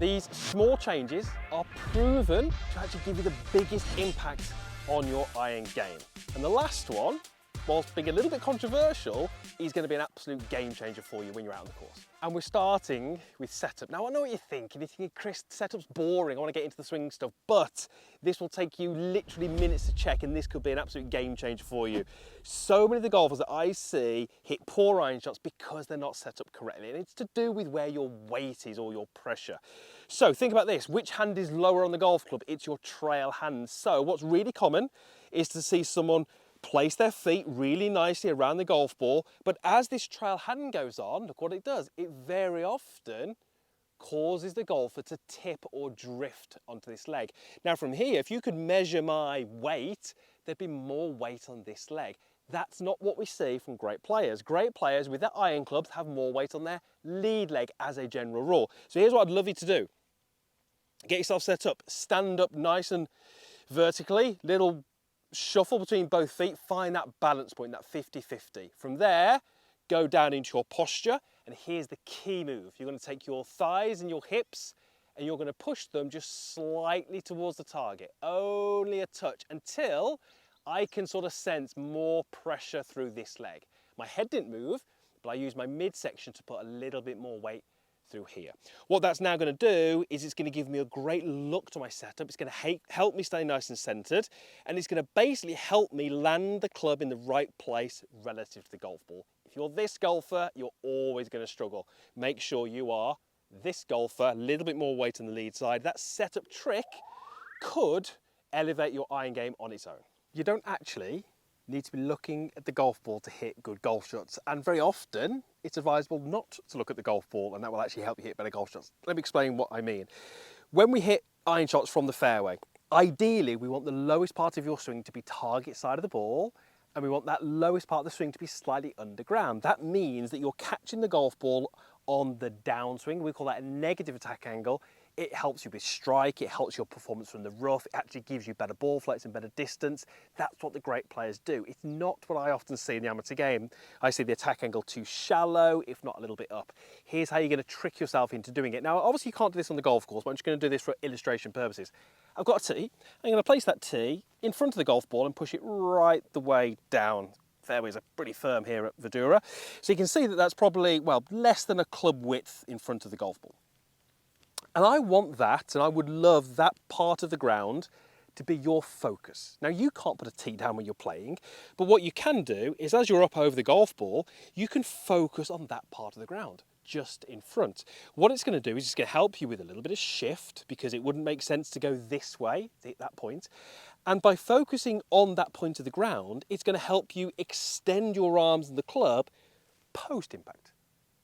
These small changes are proven to actually give you the biggest impact on your iron game. And the last one, whilst being a little bit controversial, is going to be an absolute game changer for you when you're out on the course. And we're starting with setup. Now I know what you're thinking. You're thinking, Chris, setup's boring. I want to get into the swing stuff, but this will take you literally minutes to check, and this could be an absolute game changer for you. So many of the golfers that I see hit poor iron shots because they're not set up correctly, and it's to do with where your weight is or your pressure. So think about this. Which hand is lower on the golf club? It's your trail hand. So what's really common is to see someone place their feet really nicely around the golf ball, but as this trail hand goes on, look what it does. It very often causes the golfer to tip or drift onto this leg. Now from here, if you could measure my weight, there'd be more weight on this leg. That's not what we see from great players. Great players with their iron clubs have more weight on their lead leg as a general rule. So here's what I'd love you to do. Get yourself set up, stand up nice and vertically, little shuffle between both feet, find that balance point, that 50-50. From there, go down into your posture, and here's the key move. You're going to take your thighs and your hips, and you're going to push them just slightly towards the target, only a touch, until I can sort of sense more pressure through this leg. My head didn't move, but I used my midsection to put a little bit more weight through here. What that's now going to do is it's going to give me a great look to my setup. It's going to help me stay nice and centered, and it's going to basically help me land the club in the right place relative to the golf ball. If you're this golfer, you're always going to struggle. Make sure you are this golfer, a little bit more weight on the lead side. That setup trick could elevate your iron game on its own. You don't actually need to be looking at the golf ball to hit good golf shots, and very often it's advisable not to look at the golf ball, and that will actually help you hit better golf shots. Let me explain what I mean. When we hit iron shots from the fairway, ideally we want the lowest part of your swing to be target side of the ball, and we want that lowest part of the swing to be slightly underground. That means that you're catching the golf ball on the downswing. We call that a negative attack angle. It helps you with strike, it helps your performance from the rough, it actually gives you better ball flights and better distance. That's what the great players do. It's not what I often see in the amateur game. I see the attack angle too shallow, if not a little bit up. Here's how you're going to trick yourself into doing it. Now, obviously you can't do this on the golf course, but I'm just going to do this for illustration purposes. I've got a tee. I'm going to place that tee in front of the golf ball and push it right the way down. Fairways are pretty firm here at Verdura. So you can see that that's probably, well, less than a club width in front of the golf ball. And I want that, and I would love that part of the ground to be your focus. Now, you can't put a tee down when you're playing, but what you can do is as you're up over the golf ball, you can focus on that part of the ground just in front. What it's going to do is it's going to help you with a little bit of shift, because it wouldn't make sense to go this way to hit that point. And by focusing on that point of the ground, it's going to help you extend your arms and the club post-impact.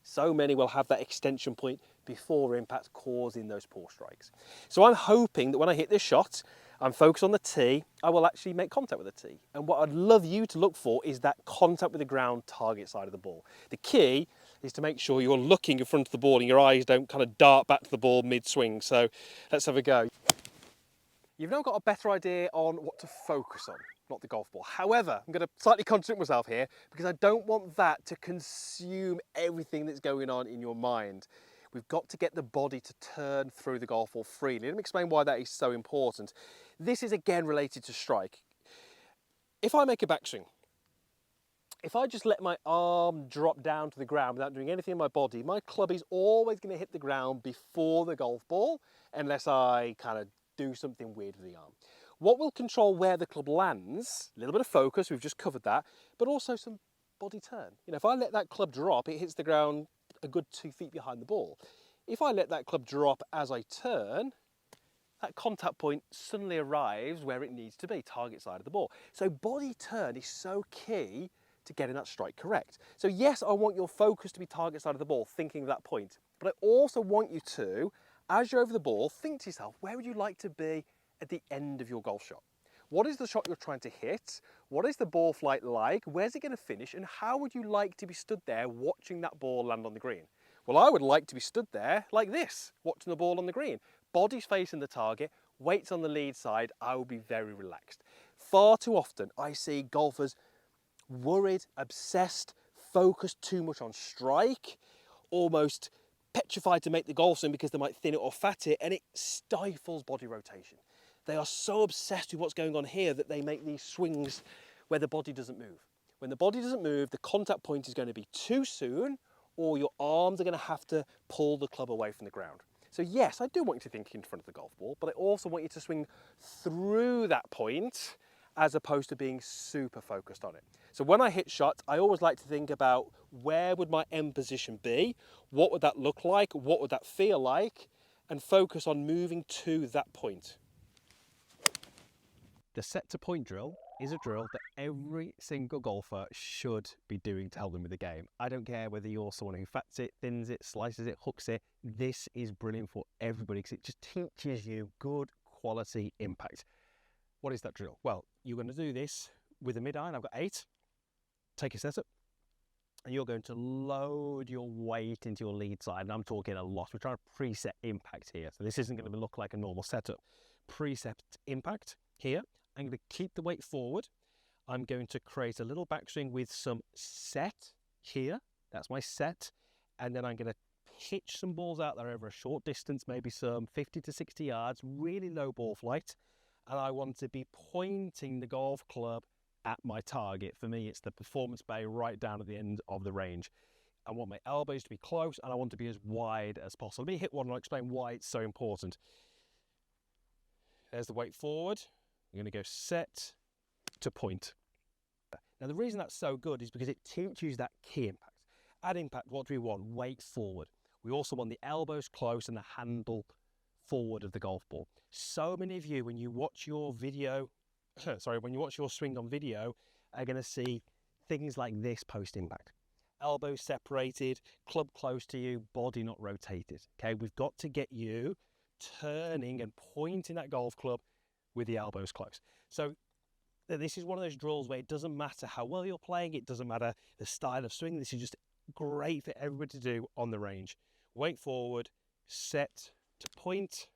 So many will have that extension point before impact, causing those poor strikes. So I'm hoping that when I hit this shot, I'm focused on the tee, I will actually make contact with the tee. And what I'd love you to look for is that contact with the ground, target side of the ball. The key is to make sure you're looking in front of the ball and your eyes don't kind of dart back to the ball mid-swing. So let's have a go. You've now got a better idea on what to focus on, not the golf ball. However, I'm going to slightly contradict myself here, because I don't want that to consume everything that's going on in your mind. We've got to get the body to turn through the golf ball freely. Let me explain why that is so important. This is again related to strike. If I make a backswing, if I just let my arm drop down to the ground without doing anything in my body, my club is always going to hit the ground before the golf ball, unless I kind of do something weird with the arm. What will control where the club lands, a little bit of focus, we've just covered that, but also some body turn. You know, if I let that club drop, it hits the ground a good 2 feet behind the ball. If I let that club drop as I turn, that contact point suddenly arrives where it needs to be, target side of the ball. So body turn is so key to getting that strike correct. So yes, I want your focus to be target side of the ball, thinking of that point, but I also want you to, as you're over the ball, think to yourself, where would you like to be at the end of your golf shot? What is the shot you're trying to hit? What is the ball flight like? Where's it going to finish? And how would you like to be stood there watching that ball land on the green? Well, I would like to be stood there like this, watching the ball on the green. Body's facing the target, weights on the lead side, I will be very relaxed. Far too often I see golfers worried, obsessed, focused too much on strike, almost petrified to make the golf swing because they might thin it or fat it, and it stifles body rotation. They are so obsessed with what's going on here that they make these swings where the body doesn't move. When the body doesn't move, the contact point is going to be too soon, or your arms are going to have to pull the club away from the ground. So yes, I do want you to think in front of the golf ball, but I also want you to swing through that point as opposed to being super focused on it. So when I hit shots, I always like to think about where would my end position be? What would that look like? What would that feel like? And focus on moving to that point. The set to point drill is a drill that every single golfer should be doing to help them with the game. I don't care whether you're someone who fats it, thins it, slices it, hooks it. This is brilliant for everybody because it just teaches you good quality impact. What is that drill? Well, you're going to do this with a mid-iron. I've got 8. Take a setup. And you're going to load your weight into your lead side. And I'm talking a lot. We're trying to preset impact here. So this isn't going to look like a normal setup. Preset impact here. I'm going to keep the weight forward. I'm going to create a little backswing with some set here. That's my set. And then I'm going to pitch some balls out there over a short distance, maybe some 50 to 60 yards, really low ball flight. And I want to be pointing the golf club at my target. For me, it's the performance bay right down at the end of the range. I want my elbows to be close and I want to be as wide as possible. Let me hit one and I'll explain why it's so important. There's the weight forward. I'm going to go set to point. Now the reason that's so good is because it teaches that key impact. At impact, what do we want? Weight forward. We also want the elbows close and the handle forward of the golf ball. So many of you, when you watch your video, when you watch your swing on video, are going to see things like this post impact. Elbows separated, club close to you, body not rotated. Okay, we've got to get you turning and pointing that golf club with the elbows close. So this is one of those drills where it doesn't matter how well you're playing, it doesn't matter the style of swing. This is just great for everybody to do on the range. Weight forward, set to point,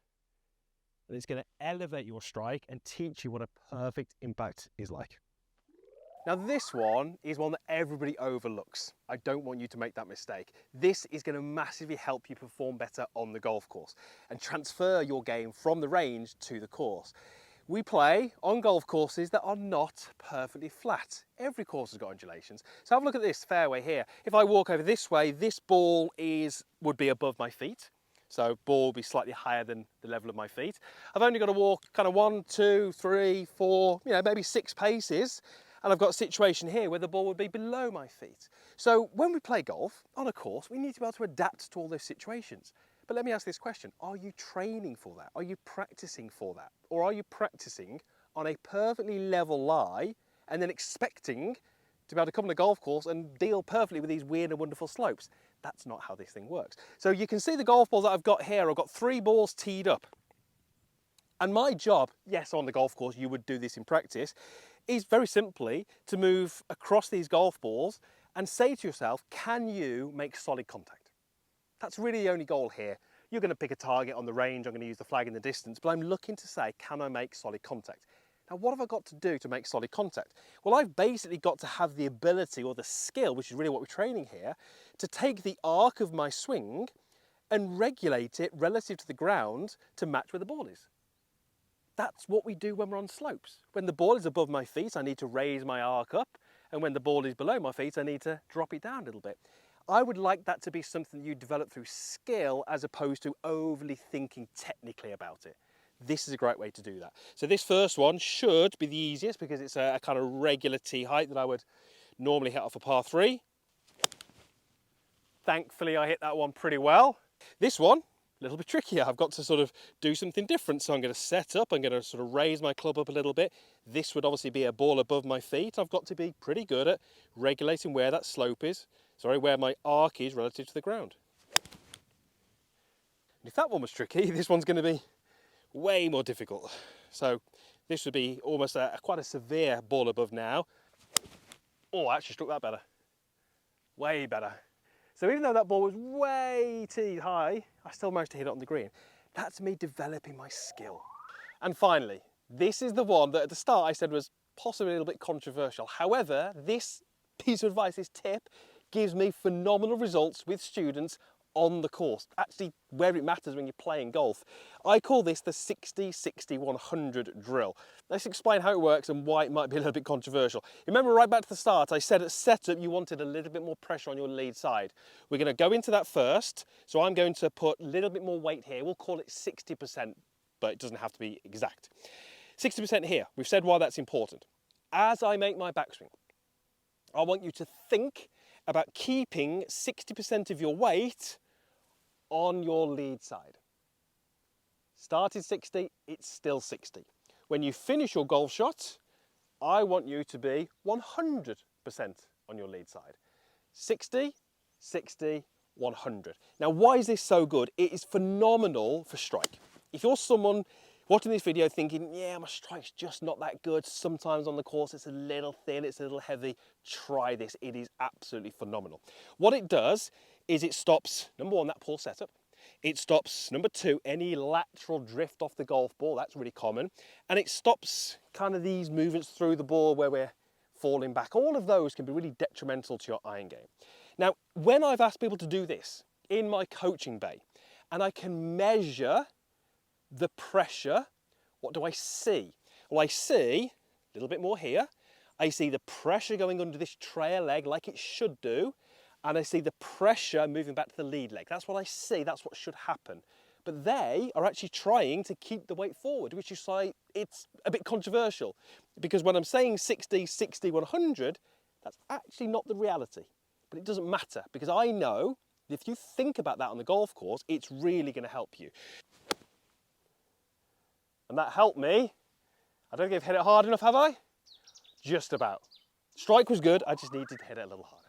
and it's going to elevate your strike and teach you what a perfect impact is like. Now this one is one that everybody overlooks. I don't want you to make that mistake. This is going to massively help you perform better on the golf course and transfer your game from the range to the course. We play on golf courses that are not perfectly flat. Every course has got undulations. So have a look at this fairway here. If I walk over this way, this ball would be above my feet. So ball will be slightly higher than the level of my feet. I've only got to walk kind of 1, 2, 3, 4, maybe 6 paces. And I've got a situation here where the ball would be below my feet. So when we play golf on a course, we need to be able to adapt to all those situations. But let me ask this question, are you training for that? Are you practicing for that? Or are you practicing on a perfectly level lie and then expecting to be able to come on the golf course and deal perfectly with these weird and wonderful slopes? That's not how this thing works. So you can see the golf balls that I've got here, I've got 3 balls teed up. And my job, yes, on the golf course, you would do this in practice, is very simply to move across these golf balls and say to yourself, can you make solid contact? That's really the only goal here. You're going to pick a target on the range, I'm going to use the flag in the distance, but I'm looking to say, can I make solid contact? Now, what have I got to do to make solid contact? Well, I've basically got to have the ability or the skill, which is really what we're training here, to take the arc of my swing and regulate it relative to the ground to match where the ball is. That's what we do when we're on slopes. When the ball is above my feet, I need to raise my arc up, and when the ball is below my feet, I need to drop it down a little bit. I would like that to be something you develop through skill as opposed to overly thinking technically about it. This is a great way to do that. So this first one should be the easiest because it's a kind of regular tee height that I would normally hit off a par 3. Thankfully, I hit that one pretty well. This one, a little bit trickier. I've got to sort of do something different. So I'm going to set up, I'm going to sort of raise my club up a little bit. This would obviously be a ball above my feet. I've got to be pretty good at regulating where that slope is, where my arc is relative to the ground. And if that one was tricky, this one's going to be way more difficult. So this would be almost quite a severe ball above now. Oh, I actually struck that better. Way better. So even though that ball was way too high, I still managed to hit it on the green. That's me developing my skill. And finally, this is the one that at the start I said was possibly a little bit controversial. However, this piece of advice, this tip, gives me phenomenal results with students on the course, actually where it matters when you're playing golf. I call this the 60-60-100 drill. Let's explain how it works and why it might be a little bit controversial. Remember right back to the start, I said at setup you wanted a little bit more pressure on your lead side. We're going to go into that first, so I'm going to put a little bit more weight here. We'll call it 60%, but it doesn't have to be exact. 60% here, we've said why that's important. As I make my backswing, I want you to think about keeping 60% of your weight on your lead side. Started 60, it's still 60. When you finish your golf shot, I want you to be 100% on your lead side. 60, 60, 100. Now, why is this so good? It is phenomenal for strike. If you're someone watching this video thinking, yeah, my strike's just not that good, sometimes on the course it's a little thin, it's a little heavy, try this. It is absolutely phenomenal. What it does is it stops, number one, that poor setup. It stops, number two, any lateral drift off the golf ball. That's really common. And it stops kind of these movements through the ball where we're falling back. All of those can be really detrimental to your iron game. Now, when I've asked people to do this in my coaching bay, and I can measure the pressure, what do I see? Well, I see a little bit more here. I see the pressure going under this trail leg like it should do. And I see the pressure moving back to the lead leg. That's what I see, that's what should happen. But they are actually trying to keep the weight forward, which is like, it's a bit controversial. Because when I'm saying 60, 60, 100, that's actually not the reality. But it doesn't matter, because I know that if you think about that on the golf course, it's really going to help you. And that helped me. I don't think I've hit it hard enough, have I? Just about. Strike was good, I just needed to hit it a little hard.